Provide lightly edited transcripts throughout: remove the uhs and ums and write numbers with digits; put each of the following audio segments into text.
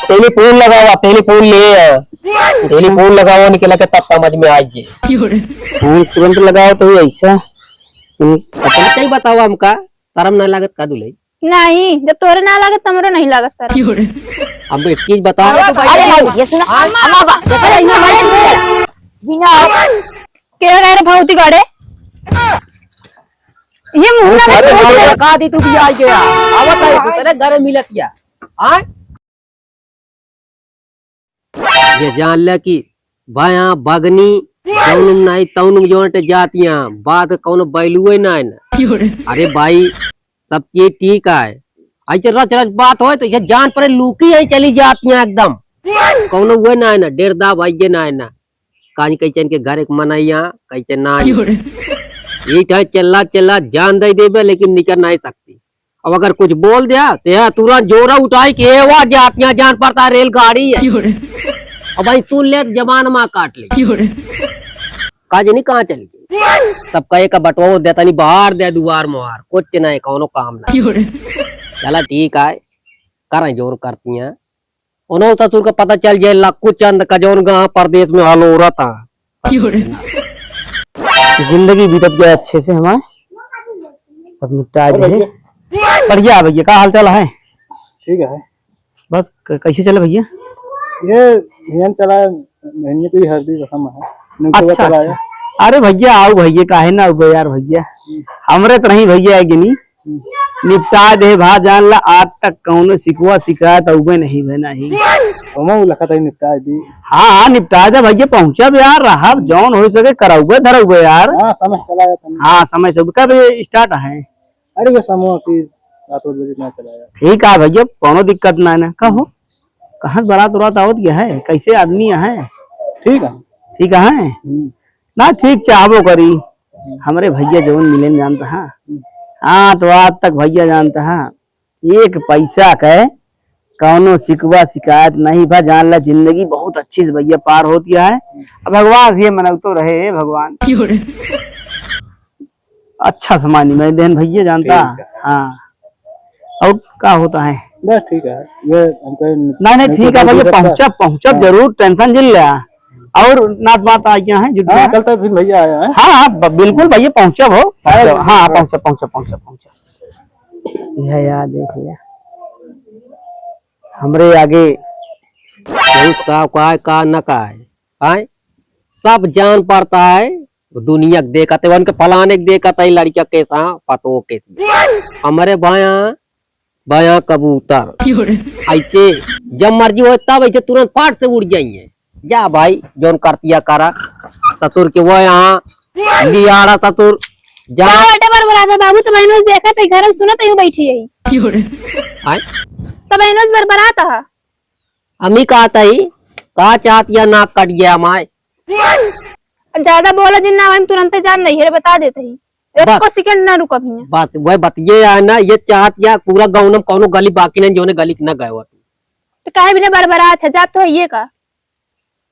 Telephone लगाओ, telephone ले आओ, टेलीफोन लगाओ निकला के तब समझ में आइए। फोन तुरंत लगाओ तो ऐसा सही बताओ हमका शर्म ना लागत का दुलई? नहीं, जब तोरे ना लागत तमरो नहीं लागत सर। अब एक चीज बताओ तो भाई ये सुना बिना क्या कह रहे भौती गाड़े ये मुंह अरे का दी तू भी आ गया आवत है तू तेरे घर मिलत क्या हां ये जान ले कि भाया बगनी कौन नहीं तौन जोंटे जातियां बात कौन बैलुए ना अरे भाई सब चीज ठीक है ऐसे रच रच बात हो तो ये जान पर लूकी है चली जातियां एकदम कौन हुए ना है ना डेरदा भाई ये ना है ना काज कैचन के घर एक मनैया कैचन ना ये चला चला जान दे देबे लेकिन निकल नहीं सकती। अब अगर कुछ बोल दिया तो तुरंत जोरा उठाई के एवा जातियां जान पड़ता रेलगाड़ी है। अब भाई सुन ले जबान माँ काट ले काज नहीं कहाँ चली गई तब कहे का बटवा देता नहीं बाहर दे दुआर मुहार कुछ नहीं कौनो काम नहीं चला ठीक है करें जोर करती हैं उन्होंने ससुर का पता चल जाए लाखों चंद का जो गाँव प्रदेश में हाल हो रहा था। जिंदगी बीतत गया अच्छे से हमारे सब निपटा गए बढ़िया भैया का हाल चाल है? ठीक है बस कैसे चले भैया? ये भैया चला महीने की हल्दी रसम है। अच्छा अच्छा अरे भैया आओ भैया काहे ना उगे यार भैया हमरे तो नहीं भैया है गिनी निपटा दे भा जान ला आज तक कौनो सिकवा शिकायत उगे नहीं बना ही लखा था निपटा दी। हाँ हाँ निपटा दे भैया पहुंचा भी यार रहा जौन हो सके कराऊगे धराऊगे यार। हाँ समय चला था। हाँ समय से कब स्टार्ट है? अरे वो समूह की 7 बजे ना चलाया। ठीक है भैया कोनो दिक्कत ना है कहो कहाँ बारात उरात आवत गया है कैसे आदमी है? ठीक है ठीक है ना ठीक चाहबो करी हमरे भैया जौन मिले जानता है। हाँ तो आज तक भैया जानता है एक पैसा का कौनो शिकवा शिकायत नहीं भा जान ला जिंदगी बहुत अच्छी से भैया पार होती है। अब भगवान ये मनव तो रहे भगवान अच्छा समानी मैं देन भैया जानता। हाँ और क्या होता है? बस ठीक है ये हमको नहीं ठीक है भैया पहुंचा पहुंचा जरूर टेंशन जिल लिया और नाच बात आ गया है हाँ, कल तक फिर भैया आया है। हाँ हाँ बिल्कुल भैया पहुंचा हो हाँ पहुंचा पहुंचा पहुंचा पहुंचा यह यार देख लिया हमरे आगे का न का है सब जान पड़ता है दुनिया देखा थे उनके फलाने देखा था लड़किया कैसा पतो कैसी हमारे भाया भाया कबूतर ऐसे जब मर्जी हो तब ऐसे तुरंत फाट से उड़ जाइए जा भाई जोन करतिया करा ससुर के वो यहाँ लियाड़ा ससुर जा बाबू तो मैंने देखा था घर में सुना था यूं बैठी यही तो मैंने बरबराता है अमी कहता ही कहा चाहतिया नाक कट गया माए ज्यादा बोला जिन्ना हम तुरंत जाम नहीं है बता देते ही एक को सेकंड ना रुको भी बस वह बतिये है ना ये चाहतिया पूरा गाँव में कौनो गली बाकी नहीं जोने गली न गए तो काहे बिना बरबरात है जाप तो ये का।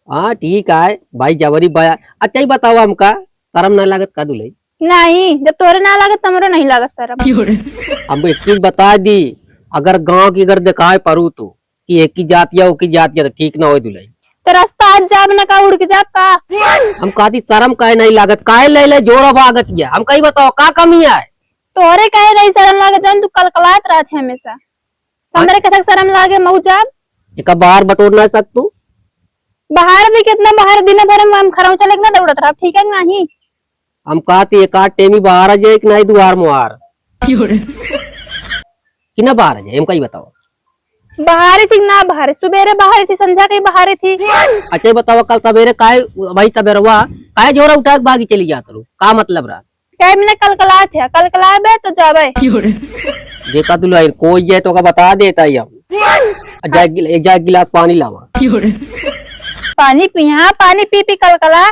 हाँ ठीक है भाई जवरी बया अच्छा ही बताओ हमका शर्म नहीं लागत का दुलई? नहीं जब तोरे ना लागत तमरो नहीं लागत शर्म। अब एक चीज बता दी अगर गांव की अगर दिखाए परू तो कि एक ही जातिया वो की जातिया तो ठीक ना हो दुलई तो रास्ता आज जाब न का उड़ के जाब का हम कहती शर्म काहे नहीं लागत काहे ले जोड़ा भागत किया हम कहीं बताओ का कमी है? तोरे कहे नहीं शर्म लागत जन तू कलकलात रहा थे हमेशा हमरे कथक शर्म लागे मऊ जाब एक बाहर बटोर ना सकतू बाहर भी कितना बाहर दिन भर हम खराउ चले ना दौड़त रहा ठीक है नहीं हम कहती एक आध टेमी बाहर आ जाए कि नहीं दुआर मुहार कि ना बाहर आ जाए हम कहीं बताओ बाहर थी ना बाहर सुबेरे बाहर थी संध्या कहीं बाहर थी। अच्छा बताओ कल सवेरे काय भाई सवेरे हुआ काय जोरा उठा के बागी चली जात रो का मतलब रहा क्या मैंने कलकला थे कलकला बे तो जाबे देखा तू लाइन कोई जाए तो का बता देता ही हम एक गिलास पानी लावा पानी पिया पानी पी पी कलकला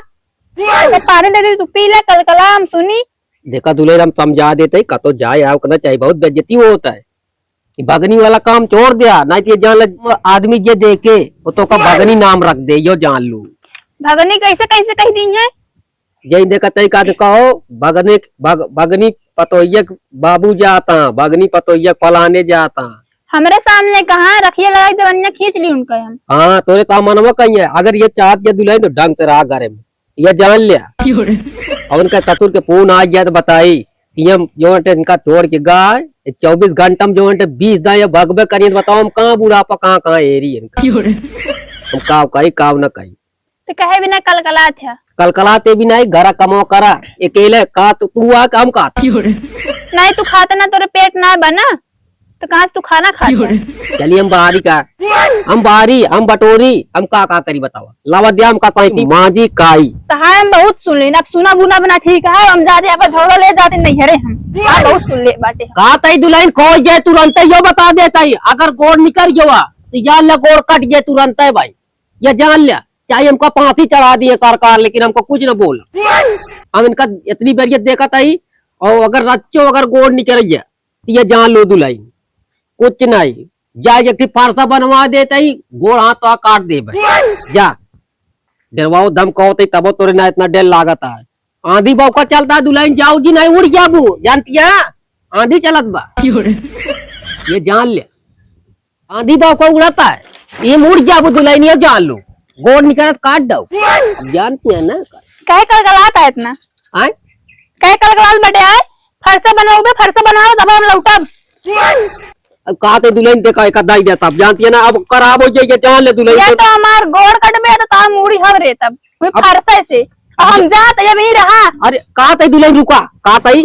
तो पानी दे दे तू पी ले कलकला हम सुनी देखा दूल्हे हम समझा देते का तो जाए आओ करना चाहिए बहुत बेइज्जती वो होता है भगनी वाला काम छोड़ दिया नहीं तो जान आदमी जे देखे वो तो का भगनी नाम रख दे यो जान लू भगनी कैसे कैसे कह दी है यही देखा तई का कहो भगनी पतोइया बाबू जाता भगनी पतोइया फलाने जाता हमारे सामने कहाँ रखिए लगा जवनिया खींच ली उनका हम। हाँ तोरे सामानवा कहीं है, अगर ये चाहत ये दुल्हन तो ढंग से रहा घरे में, ये जान लिया। और उनका चतुर के फोन आ गया तो बताई कि हम जो इनका छोड़ के गाय 24 घंटा में जो 20 दाए या भगवे करिए तो बताओ हम कहाँ बुढ़ापा कहाँ एरी इनका, हम काव कही काव न कही तो कहे बिना कलकला थे, कलकलाते भी नहीं, घर कमो करा अकेले का तो तू आ हम का नहीं तू खाता ना तोरे पेट ना बना तो कहाँ से तू खाना खाता। चलिए हम बाहरी का, हम बाहरी हम बटोरी हम का करी बतावा लावद्या हम का साइती माजी काई कहा हम बहुत सुन ले, अब सुना बुना बना ठीक है हम जाते अब झोड़ा ले जाते नहीं हरे हम बहुत सुन ले बाटे। का तई दुल्हन खोज जाए तुरंत यो बता देता ही, अगर गोड़ निकल गया तो जान ले गोड़ कट जाए तुरंत है भाई, ये जान लिया। चाहे हमको फांसी चढ़ा दिए सरकार लेकिन हमको कुछ न बोला, हम इनका इतनी बेरियत देखा था ही, और अगर रच्चो अगर गोड़ निकल गया तो ये जान लो दुल्हन कुछ नहीं, जा एक फारसा बनवा देता ही गोड़ हाथ तो काट दे भाई जा डरवाओ धमकाओ तब तोरे ना इतना डर लागत है। आंधी बाव का चलता है दुल्हन जाओ जी नहीं उड़ गया बू जानती है आंधी चलत बा ये जान ले, आंधी बाव को उड़ाता है ये उड़ जा बू दुल्हन ये जान लो गोड़ निकलत काट दो, जानती है ना कहे कलकलाता है इतना आए कहे कलकलाल बटे आए फरसा बनाओगे फरसा बनाओ तब हम लौटब कहा दुल्हन देखा एक दाई देता जानती है ना, अब खराब हो जाएगी जान ले दुल्हन ये तो हमार गोड़ कटबे तो काम मुड़ी हम रे तब कोई फरसा से हम जात ये भी रहा। अरे कहा तई दुल्हन रुका कहा तई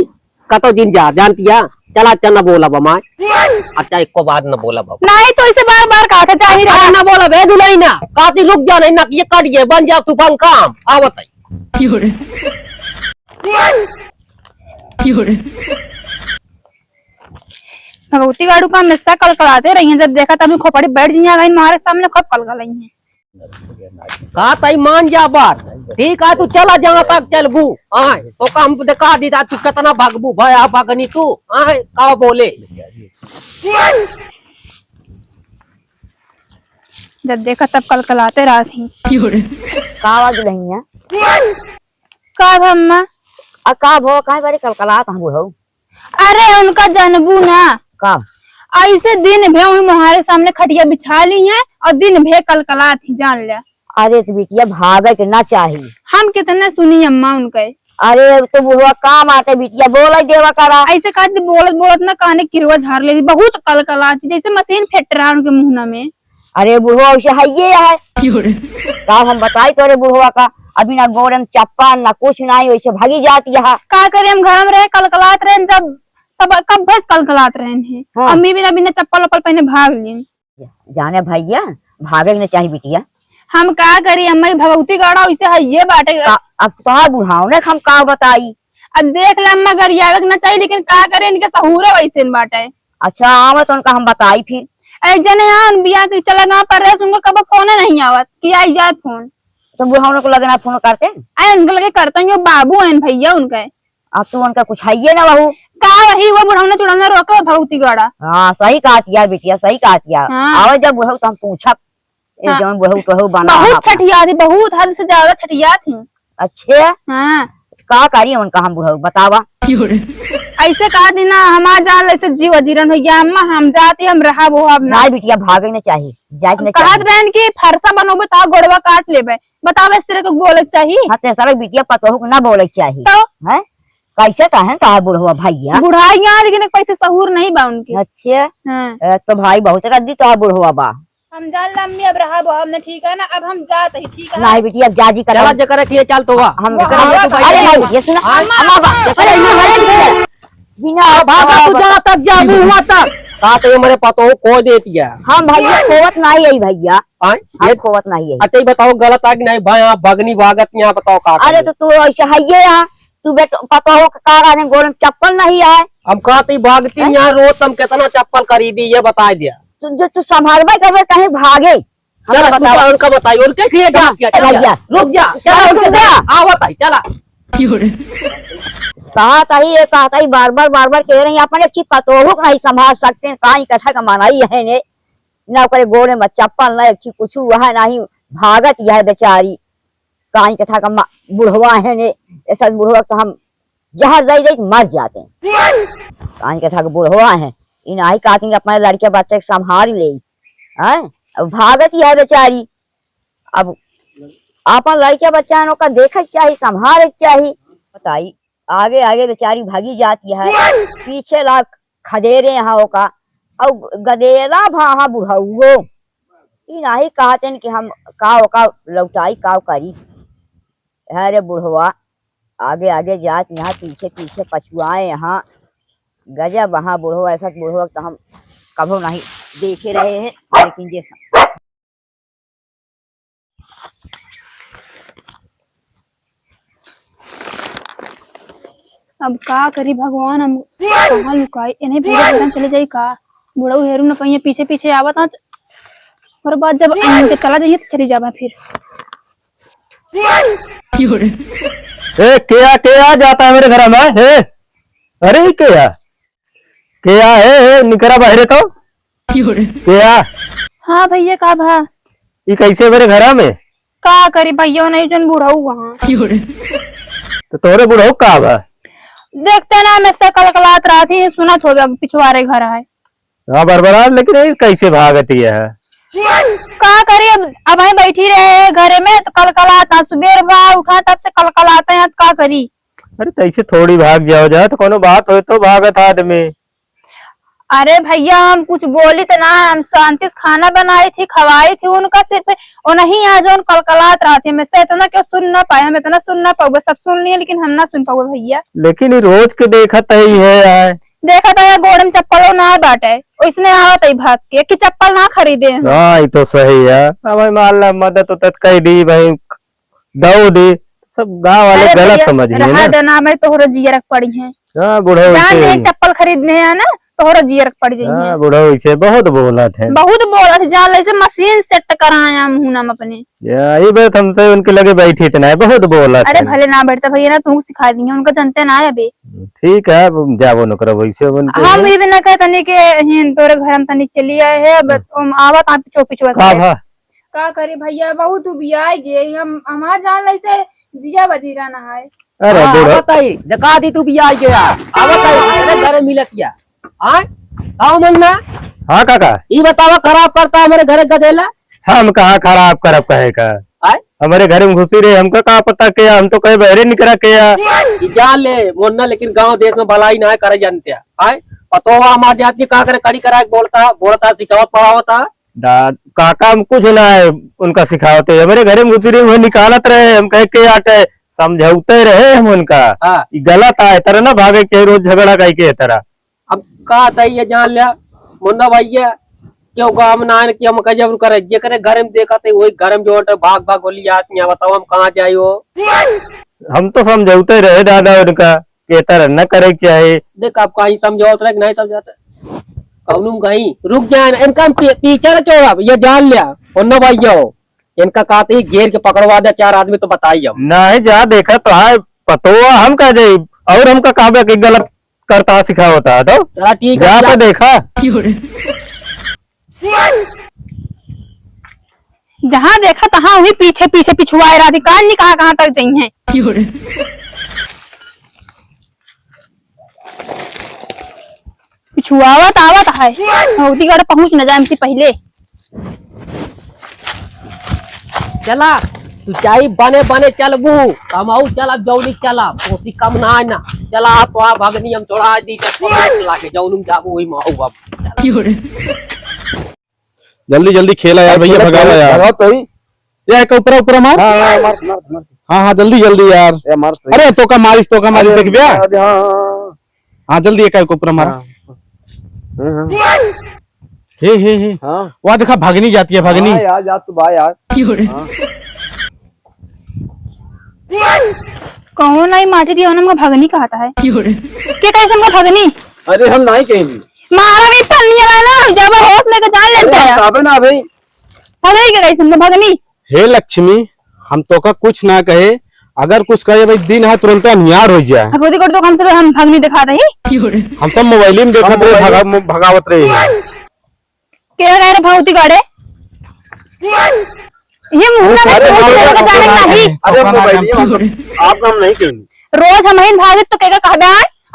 कतो दिन जा जानती है चला चल न बोला बमा अच्छा एक को बात न बोला बाबा नहीं तो इसे बार बार कहा था जा ही रहा न बोला बे दुल्हन ना काती रुक जा नहीं ना ये कट गए बन जा तूफान काम आवत भगवती गाड़ू का मिस्सा कलकलाते रही हैं, जब देखा तब खोपड़ी बैठ जी आ गई हमारे सामने खूब कलकलाई हैं। कहा तई मान जा बात ठीक है तू चला जहाँ तक चल बू आए तो काम दिखा दी तू कितना भागबू भया भागनी तू आए का बोले जब देखा तब कलकलाते रहा थी कावा दुल्हनिया का भम्मा का भो काहे बारे कलकलात हम बुढ़ऊ अरे उनका जनबू ना का ऐसे दिन भे वही मुहारे सामने खटिया बिछा ली है और दिन भे कलकला थी जान लिया। अरे तो बिटिया भागे के ना चाहिए, हम कितने सुनी अम्मा उनके अरे तो बुढ़वा काम आते बिटिया बोला देवा करा ऐसे कहते बोलत बोलत ना कहने किरवा झाड़ लेती बहुत कलकला थी जैसे मशीन फेट रहा उनके मुंह में। अरे बुढ़वा उसे है का हम बताई तोरे बुढ़वा का अभी ना गोरम चप्पा ना कुछ नहीं वैसे भागी जाती है का करे हम घर में रहे कलकलात रहे जब तब कब बस कलकलात रहे हैं। हाँ। अम्मी भी बिना चप्पल वप्पल पहने भाग ली जाने भैया भागे के ना चाहिए बिटिया, हम का करी अम्मा भगवती गाड़ा वैसे है ये बाटे अब कहा बुढ़ाओ ने हम का बताई अब देख ले अम्मा घर आवे ना चाहिए लेकिन का करे इनके सहूर वैसे बाटे। अच्छा आवे तो उनका हम बताई फिर एक जने यहाँ बिया के चला गाँव पर रहे उनको कब फोन नहीं आवत कि आई जाए फोन तो बुढ़ाओ को लगना फोन करते उनके लगे करते हैं बाबू है भैया उनके अब तू उनका कुछ है ना बहू का वही वो बुढ़ाना चुड़ाना रोको भगवती गड़ा। हाँ सही कहा किया बिटिया सही कहा किया। हाँ। आवे जब बुढ़ऊ तो हम पूछा हाँ। जौन बुढ़ऊ तो बना बहुत छठिया थी बहुत हद से ज्यादा छठिया थी। अच्छे हाँ का करिए उनका हम बुढ़ऊ बतावा ऐसे कहा थी ना हमारा जाल ऐसे जीव जीरन हो गया अम्मा हम जाते हम रहा वो अब ना नहीं बिटिया भागे न चाहिए जाए न कहत चाहिए रहन की फरसा बनोबे ता गोड़वा काट लेबे बतावे इस तरह के बोले चाहिए। हाँ तेरे बिटिया पतोहू को न बोले चाहिए तो है कैसे कहे कहा बुढ़वा भैया बुढ़ाई यहाँ लेकिन पैसे सहूर नहीं बा उनके। अच्छे हाँ। तो भाई बहुत रद्दी तो बुढ़वा बा हम जान लम्बी अब रहा वो हमने ठीक है ना अब हम जाते ही ठीक है नहीं बिटिया जाजी कर चला जकर के चल तो वा हम वो आवा अरे भाई। भाई ये सुना अम्मा, अरे ये हरे बिना बाबा तू जहाँ तक जा वहाँ तक कहा तो ये मेरे पतो को देती है हम भैया खोवत नहीं है भैया आए हम ये खोवत नहीं है। अच्छा ये बताओ गलत आ कि नहीं भाई आप भगनी भागत यहाँ बताओ का अरे तो तू ऐसे है यहाँ तू बेटा पतोहू का कारा ने गोरम चप्पल नहीं है हम कहते भागती यहाँ रोज हम कितना चप्पल खरीदी ये बता दिया जो तू संभालबे करबे कहीं भागे चला हमें बताओ। उनका बताइए और कैसे ये काम किया चल भैया, जा, रुक जा चला, रुक जा। हाँ बताइए चला कहा ही बार बार कह रही अपने अच्छी पतोहू को नहीं संभाल सकते कहीं कथा का मनाई है ने ना करे गोरे में चप्पल नहीं अच्छी कुछ है नहीं भागत यह बेचारी कहीं कथा का बुढ़वा है ने ऐसा बुढ़वा तो हम जहर दे दे मर जाते हैं कहीं कथा का बुढ़वा है इनाही कहती अपने लड़के बच्चे के संभाल ले। हैं अब भागत ही है बेचारी। अब अपन लड़के बच्चा का देखे चाहिए, संभाल चाहिए। बताई आगे आगे बेचारी भागी जाती है, पीछे ला खदेरे यहाँ का और गदेला भाहा बुढ़ाऊ इनाही कहते कि हम का लौटाई का करी। अरे बुढ़वा आगे आगे जात यहाँ पीछे पीछे पछुआए यहाँ। गजब वहाँ बुढ़वा, ऐसा बुढ़वा तो हम कभी नहीं देखे रहे हैं। लेकिन देखा अब का करी भगवान, हम कहाँ लुकाई इन्हें पूरे घरन चले जाई का। बुढ़ऊ हेरू न पहिए पीछे पीछे आवत और बाद जब इनके चला जाइए तो चली जावा फिर। क्या जाता है मेरे घर में है? अरे क्या है निकरा बाहर तो क्या? हाँ भैया का भा ये कैसे मेरे घर में का करी भैया नहीं जन बुढ़ऊ वहाँ तो तोरे बुढ़ऊ का बा? देखते ना मैं से कलकलात रहा थी, सुनत हो पिछवारे घर है। हाँ बरबरार, लेकिन ये कैसे भागती है? का करी अब वहीं बैठी रहे घरे में तो कलकलाता, सुबह बा उठा तब से कलकलाते हैं तो का करी। अरे तैसे थोड़ी भाग जाओ तो कोनो बात हो तो भागत आदमी। अरे भैया हम कुछ बोली तो ना, हम शांति से खाना बनाई थी खवाई थी उनका, सिर्फ वो नहीं आ जो कलकलात रहा थे। मैं से इतना क्यों सुन ना पाए, हम इतना सुन ना पाओगे, सब सुन लिए लेकिन हम ना सुन पाओगे भैया। लेकिन ये रोज के देखत ही है यार। देखा था गोड़ में चप्पलों ना बाटे, इसने आवत ही भाग के कि चप्पल ना खरीदे। हाँ ये तो सही है। अब मान ला मदद उदद कह दी भाई, दऊ दी, सब गाँव वाले गलत समझिए ना। मैं तोहरा जियरक पड़ी है, हाँ बुढ़ऊ चप्पल खरीदने है ना तोहरा जियरक पड़ जाए। बुढ़ऊ इसे बहुत बोला थे, बहुत बोला थे। जान ले मशीन सेट कराया मुँह अपने, यही बात हमसे उनके लगे बैठी इतना है, बहुत बोला। अरे भले ना बैठता भैया ना, तुमको सिखा दी उनका जानते ना अभी। ठीक है जाबो न करो वैसे। हम भी ना कहते नहीं कि तोरे घर हम तनी चली आए है, आवत आप पिछो पिछो का करे भैया। बहुत उबिया गे हम हमार जान ले से जिया बजीरा ना है। अरे बताई जका दी तू भी आ गया आवत घर मिलत क्या हाँ आओ मन्ना। हाँ काका ये बतावा खराब करता हमारे घर गदेला। हम कहाँ खराब करब कहे का, हमारे घर में घुसी रहे, हमको कहा पता क्या, हम तो कहे बहरे निकला क्या। जान ले मोन्ना, लेकिन गांव देश में भलाई ना करे जानते हैं। पतो हमारे जात की का करे कड़ी करा बोलता सिखावत पढ़ावता। काका हम कुछ ना है उनका सिखावते, हमारे घर में घुसी रहे वो निकालत रहे, हम कहे के आटे समझौते रहे हम उनका। गलत आए तरह ना भागे चाहिए रोज झगड़ा कह के तरह। अब का ये जान लिया मुन्ना भैया क्यों गाँव में ना कि हम जब करे जे करे घर में देखा थे वही घर में जो भाग भाग बोली आती है। बताओ हम कहाँ जाये हो? हम तो समझौते रहे दादा उनका के तरह न करे चाहिए। देख आप कहीं समझौते रहे नहीं समझाते कौन कहीं रुक जाए। इनका पीछे क्यों ये जान लिया मुन्ना भैया हो, इनका कहते घेर के पकड़वा दे 4 आदमी तो बताइए। नहीं जा देखा तो है पतो हम कह जाये और हमका कहा कि गलत करता सिखा होता है तो ठीक है तो देखा। जहाँ देखा तहाँ वही पीछे पीछे पिछुआए रहा थी, कान कहाँ तक जाइए। पिछुआवत आवत है पहुँच न जाए पहले। चला तू चाहे बने बने चलबू कमाऊ चला जौनी चला पोसी कम ना ना चला आप वहाँ भगनी हम थोड़ा दी लाके जौनू जाबू वही माऊ अब। जल्दी जल्दी खेला यार भैया, भगाओ यार तो ही ये ऊपर ऊपर मार। हाँ हाँ जल्दी जल्दी यार। अरे तो का मारिस देख बिया। हाँ जल्दी एक ऊपर मार। हे वहाँ देखा भागनी जाती है, भागनी यार जा तू भाई यार। कौन आई माटी दिया हमको भगनी कहता है क्या कैसे हमको भगनी? अरे हम नहीं कहेंगे मारा भी पन्नी वाला जब होश लेकर जान लेते हैं अबे ना भाई भगनी क्या कैसे हमको भगनी? हे लक्ष्मी हम तो का कुछ ना कहे, अगर कुछ कहे भाई दिन है तुरंत निहार हो जाए। भगवती कर तो कम से हम भगनी दिखा रही, हम सब मोबाइल में देखा भगावत रहे क्या कह रहे भगवती गाड़े ये आप हम नहीं कहेंगे। रोज हम भागे तो क्या कहबे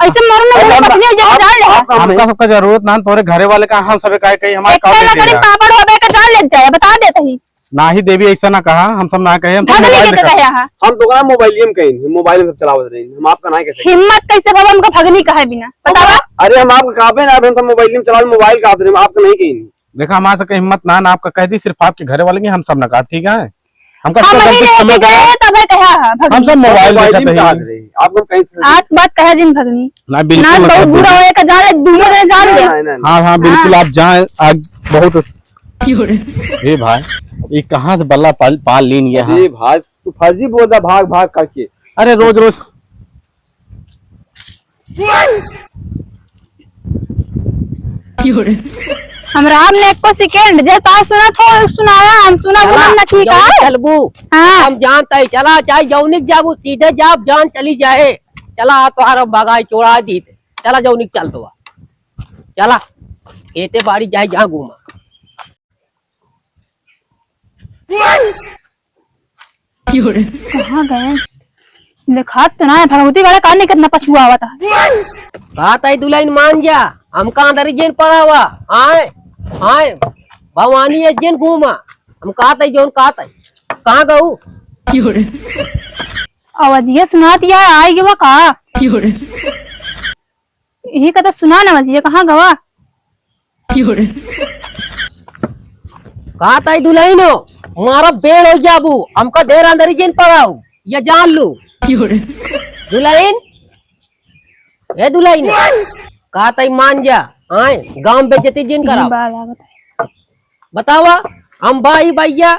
ऐसे मारो ना मेरी पत्नी जब जान ले हमका सबका जरूरत ना तोरे घरे वाले का हम सब काहे कही हमारे एक ना करी पापड़ होबे के जान ले जाए बता दे सही ना ही देवी ऐसा ना कहा हम सब ना कहे हम सब भगनी मोबाइल के कहे हां हम तो कहा मोबाइल में कहीं मोबाइल में चलावत रही हम आपका ना कैसे हिम्मत कैसे बाबा हमको भगनी कहे बिना बतावा अरे हम आपका कहा पे ना हम सब मोबाइल में चला मोबाइल का हम आपका नहीं कहीं देखा हमारे से हिम्मत ना आपका कह दी सिर्फ आपके घरे वाले की हम सब ना कहा ठीक है हमका हम सब नहीं गलती लेके समझ गए गए तबे कहे हां हम भगनी सब मोबाइल मोबाइल में देखते चला हैं रहे आप लोग कहीं से आज बात कहे जिन भगनी ना ना बिल्कुल बहुत मतलब बुरा होए का जान ले दोनों जने जान ले नहीं, नहीं, हाँ हाँ बिल्कुल आप जाए आज बहुत ये भाई ये कहाँ से बल्ला पाल लीन गया अरे भाई तू फर्जी बोल रहा भाग भाग करके अरे रोज रोज हमरा हमने एको सेकंड जे ता सुना थो सुनाया हम सुना बोला ना ठीक है चलबू हां हम जानता है चला चाहे जौनिक जाबू सीधे जाब जान चली जाए चला तो हर भगाई चोड़ा दी चला जौनिक चल तो चला खेते बाड़ी जाए जहाँ घूमा कहां गए देखा तो ना भगवती वाला कान कितना पछुआ हुआ था कहा था दुल्हन मान जा हम कहाँ दरी जेन पड़ा हुआ आए आए भवानी है जेन घूमा हम कहा था जोन कहा था कहाँ गऊ आवाज ये सुना दिया आई गवा का यही का तो सुना ना मजिए कहाँ गवा कहा था दुल्हन हो हमारा बेड़ हो जाबू हमका ढेर अंदर ही जेन पड़ा हूँ ये जान लू दुल्हन ए दुल्हन कहा था मान जा आए गांव बेचती जिन करा बतावा हम भाई भैया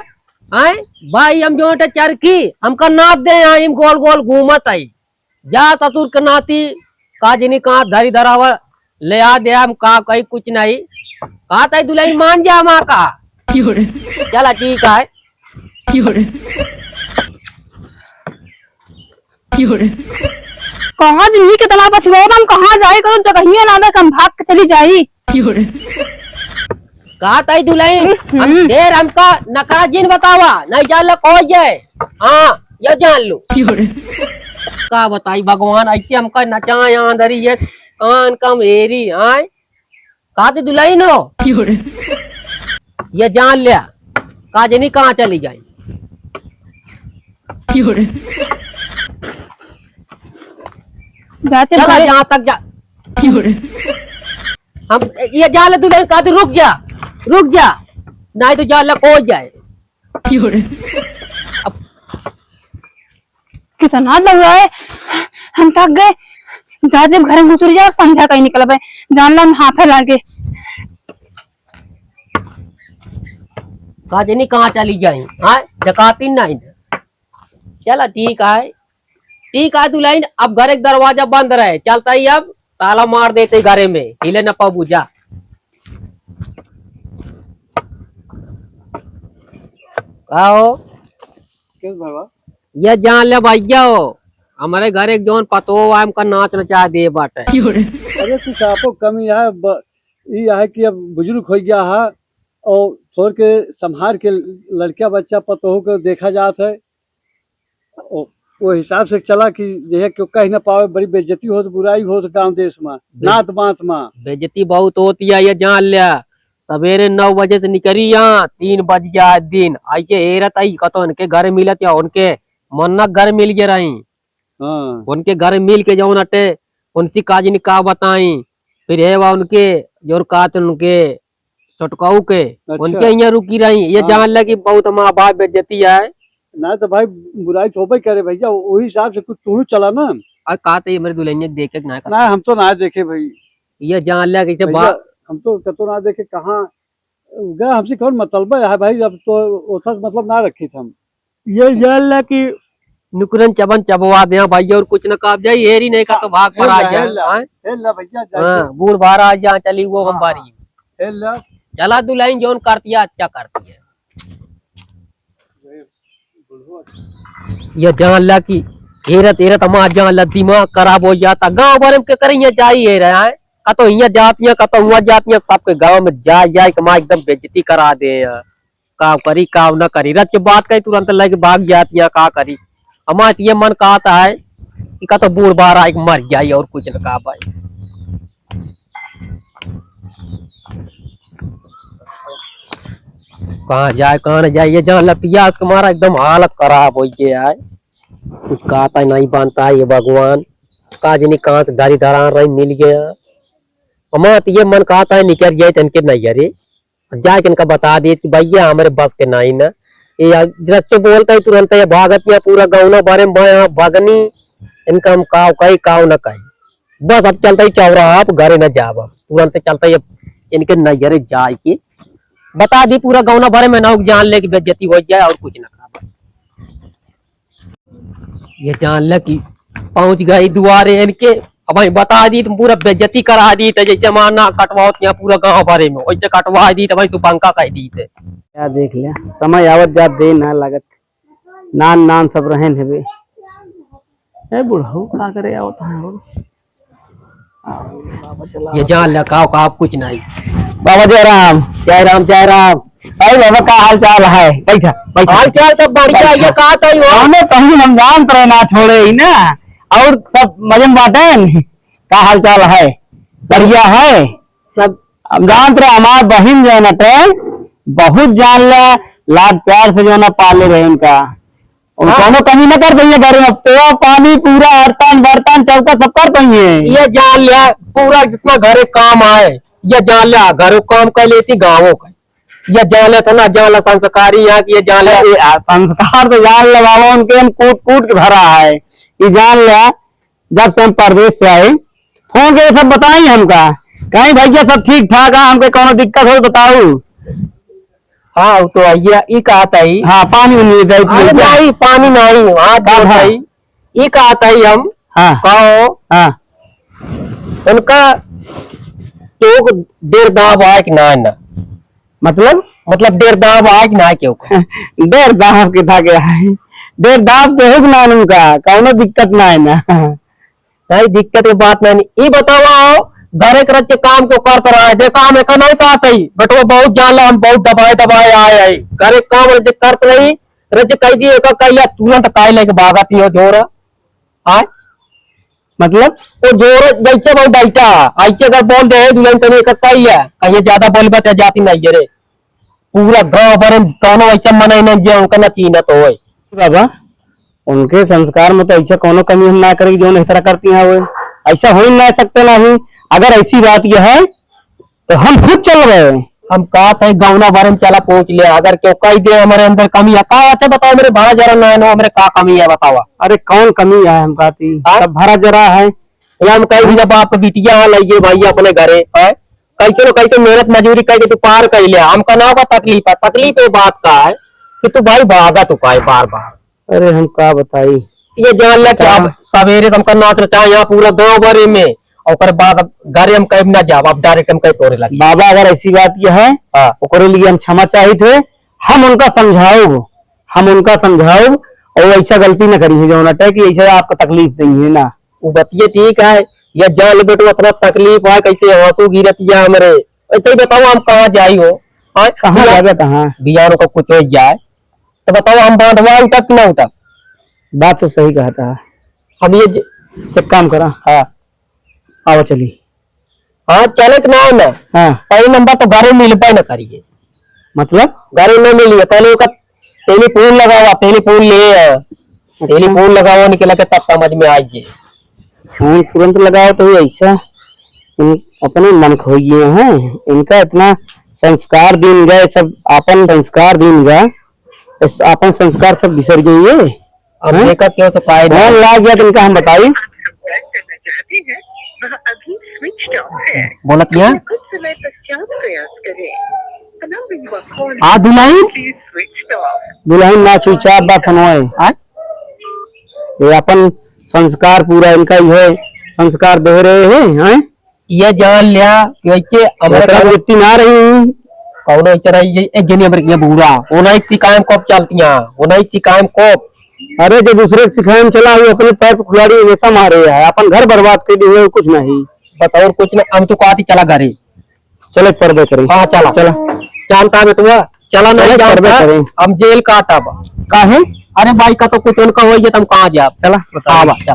आए भाई हम जो चरखी हमका नाप दे हम गोल गोल घूमत आई जा ससुर के नाती काजनी कहा धरी धरावा ले आ दे हम कहा कहीं कुछ नहीं कहा था दुल्हन मान जा माँ का चला ठीक है कहाँ जी के तालाब पछुआ हम कहाँ जाए करो जगह ना हम भाग के चली जाई कहा था दुल्हन हम देर हमका नकरा जिन बतावा नहीं जान लो कोई जाए हाँ ये जान लो का बताई भगवान ऐसे हमका नचा यहाँ धरी ये कान कम हेरी आए कहा थी दुल्हन हो ये जान लिया काजनी कहाँ चली जाए जाते चला घरे- जहाँ तक जा हम ये जान ले दुल्हन कहा थी रुक जा नहीं तो जान ले कोई जाए कितना लग रहा है हम थक गए जाते घर में घुसुर जाओ समझा कहीं निकल पाए जान लो हम हाफे लागे काजनी कहाँ चली जाए हाँ जकाती नहीं चला ठीक है दुल्हन अब घर एक दरवाजा बंद रहे चलता ही अब ताला मार देते घरे में हिले न पाबू जा आओ किस बाबा ये जान ले भैया हो हमारे घर एक जोन पतो हमका नाच नचा दे बाटे अरे कुछ आपको कमी है ये है कि अब बुजुर्ग हो गया है और थोड़ के संभाल के लड़का बच्चा पतोह को देखा जात है और वो हिसाब से चला कि जे क्यों कह न पावे बड़ी बेइज्जती हो तो बुराई हो तो गांव देश में नात बात में बेइज्जती बहुत होती है ये जान लिया सवेरे 9 बजे से निकली यहाँ 3 बज गया दिन ऐसे हेरत आई कतो उनके घर मिलत या उनके मन्नक घर मिल गए रही हाँ उनके घर मिल के जो नटे उनकी काजनी का बताई फिर है वह उनके जो कात उनके छोटकाऊ के उनके यहाँ रुकी रही ये जान लिया कि बहुत हमारा बाप बेइज्जती है ना तो भाई बुराई तो होबे करे भैया वही हिसाब से कुछ तू चला ना और कहा था ये मेरे दुल्हन देखे ना ना हम तो ना देखे भाई ये जान लिया कि भैया, हम तो कतो ना देखे कहाँ गए हमसे कौन मतलब है भाई अब तो ओथा से मतलब ना रखी थी हम ये जान लिया कि नुकरन चबन चबवा दे भाई और कुछ न काब जाए हेरी नहीं का तो भाग पर आ जाए हेल भैया हाँ बूढ़ बार आ जा चली वो हम बारी हेल चला दुल्हन जोन करती है अच्छा करती है ये जान ला की हेरत हेरत हमारा जान ला दिमाग खराब हो जाता गाँव भर में करेंगे चाहिए रहा है कतो यहाँ जातियां कतो वहाँ जातियां सबके गाँव में जाए कमा एकदम बेइज्जती करा दे का करी का न करी रच बात कही तुरंत लगे भाग जातियां का करी हमारा ये मन कहता है इका तो बूढ़ बार आए मर जाए और कुछ न कहा भाई। कहाँ जाए कहाँ न जाए, ये जहाँ लपिया तुम्हारा एकदम हालत खराब हो गया है। कुछ कहता नहीं बनता है ये भगवान, काजनी कहाँ से गाड़ी धरा रही मिल गया। हमारा तो ये मन कहता है निकल जाए इनके नहीं अरे जाके इनका बता दिए कि भैया हमारे बस के नहीं ना, ये जैसे बोलता है तुरंत ये भागत या पूरा गाँव ना बारे में भगनी इनका हम काव कही काव न कही, बस अब चलता ही चौरा आप घरे न जाओ, अब तुरंत चलता है इनके नजरे जाए की बता दी पूरा गाँव ना बारे में ना जान ले कि बेइज्जती हो जाए और कुछ ना कहा। ये जान ले कि पहुंच गई दुआरे इनके, अब भाई बता दी तुम पूरा बेइज्जती करा दी थे, जैसे मारना कटवाओ यहाँ पूरा गाँव बारे में वैसे कटवा दी तो भाई तू पंखा कह दी थे। क्या देख लिया समय आवत जात दे ना लागत नान नान सब रहन है बे बुढ़ऊ का करे आवत है ये जान ले काव का कुछ नहीं। बाबा जय राम जय राम जय राम। अरे बाबा का हाल चाल है? बैठा बैठा। हाल चाल सब बढ़िया, ये कहा था हमने कहीं रमजान पर ना छोड़े ही ना, और सब मजे में बांटे। का हाल चाल है? बढ़िया है सब। रमजान पर हमार बहन जो है ना बहुत जान ला लाड प्यार से जो ना पाले रहे उनका, उनको कमी न कर देंगे घर में, पेड़ पानी पूरा बर्तन बर्तन चौका सब कर देंगे। ये जान लिया पूरा जितना घरे काम आए, ये जान लिया घरों काम कर लेती गाँवों का, ये जान लिया था ना जान ला संस्कारी यहाँ की, ये जान लिया संस्कार तो जान लिया बाबा उनके हम कूट कूट के भरा है। ये जान लिया जब से हम परदेश से आए फोन के सब बताई हमका कहीं भैया सब ठीक ठाक है, हमको कोनो दिक्कत हो बताऊ। हाँ तो ये कहा था ही। हाँ पानी नहीं नहीं पानी नहीं हाँ ये कहा था ही हम। हाँ कहो हाँ उनका तो देर दाब आए कि ना मतलब देर दाब आए कि ना क्यों देर दाब के था क्या है, देर दाब तो है ना उनका कोनो दिक्कत ना है ना। नहीं दिक्कत की बात नहीं, ये बताओ घरे के काम क्यों करता रहा है? देखा हमें का नहीं कहते ही बटवा बहुत जान ला, हम बहुत दबाए दबाए आए घरे काम रज करते रही रज कह दिए कहिया तुरंत काय लेके भागती हो जोर आए, मतलब वो जोर जैसे बहुत बैठा ऐसे अगर बोल दे दुल्हन तनी कहिया कहीं ज्यादा बोल बता जाती नहीं रे, पूरा गाँव भर कौनो ऐसा मना नहीं जो उनका न चीना तो हो बाबा उनके संस्कार में तो ऐसा कोनो कमी हम ना करेगी जो इस तरह करती है, वो ऐसा हो ही ना सकते नहीं। अगर ऐसी बात यह है तो हम खुद चल रहे हैं, हम कहा था गाँव बारे में चला पहुंच लिया, अगर क्यों कही दे हमारे अंदर कमी है का अच्छा बताओ मेरे भाड़ा जरा ना है मेरे का कमी है बताओ। अरे कौन कमी है हम कहती सब भरा जरा है, हम कहीं भी जब आप बिटिया लाइए भाई अपने घरे कैसे मेहनत मजूरी करके तू पार कर लिया, हमका ना होगा तकलीफ है बात का है कि तू भाई भागा तू का बार बार। अरे हम का बताई ये जान लिया कि अब सवेरे हमका नाच रचा यहाँ पूरा गाँव भरे में और बाद घरे हम कहीं ना जाओ, अब डायरेक्ट हम कहीं तोड़े लगे। बाबा अगर ऐसी बात यह है ओकरे लिए हम क्षमा चाहिए थे, हम उनका समझाओ और ऐसा गलती न करी है जो नटे कि ऐसा आपको तकलीफ नहीं है ना। वो बतिए ठीक है, ये जान बेटो इतना तकलीफ है कैसे आंसू गिरतिया हमारे, ऐसे ही बताओ हम कहाँ जाई हो कहाँ जाए कहाँ बियारों का कुछ हो जाए तो बताओ हम बांधवा उठक न उठक। बात तो सही कहा था, हम ये एक काम करा हाँ आओ चली हाँ चले ना ना हाँ पहले नंबर तो घरे मिल पाए ना करिए, मतलब घरे में मिलिए पहले उसका टेलीफोन लगावा टेलीफोन लगावा निकला के तब समझ में आइए। फोन तुरंत लगाओ तो ऐसा अपने मन खो गए हैं, इनका इतना संस्कार दिन गए सब अपन संस्कार दिन गए अपन संस्कार सब बिसर गए। अब देखा क्यों तो पाए फोन लाग गया तो इनका हम बताइए बोला क्या हाँ दुल्हन ना स्विच ऑफ बात है, ये अपन संस्कार पूरा इनका ही है, संस्कार दे रहे हैं ये जान लिया कि मिट्टी ना रही कौन एक जनी अमर बूढ़ा वो नहीं सिकायम कोप चलतियां वो नहीं सिकायम कोप। अरे जो दूसरे सिखाए चला वो अपने पैर खुलाड़ी हमेशा मारे है, अपन घर बर्बाद कर दिए कुछ नहीं बस और कुछ नहीं। हम तो कहती चला घरे चले पर्दे करें। हाँ चला जानता है तुम्हारा चला नहीं जानता हम जेल काटा काहे। अरे भाई का तो कुछ उनका हो तुम कहाँ जाए चला चला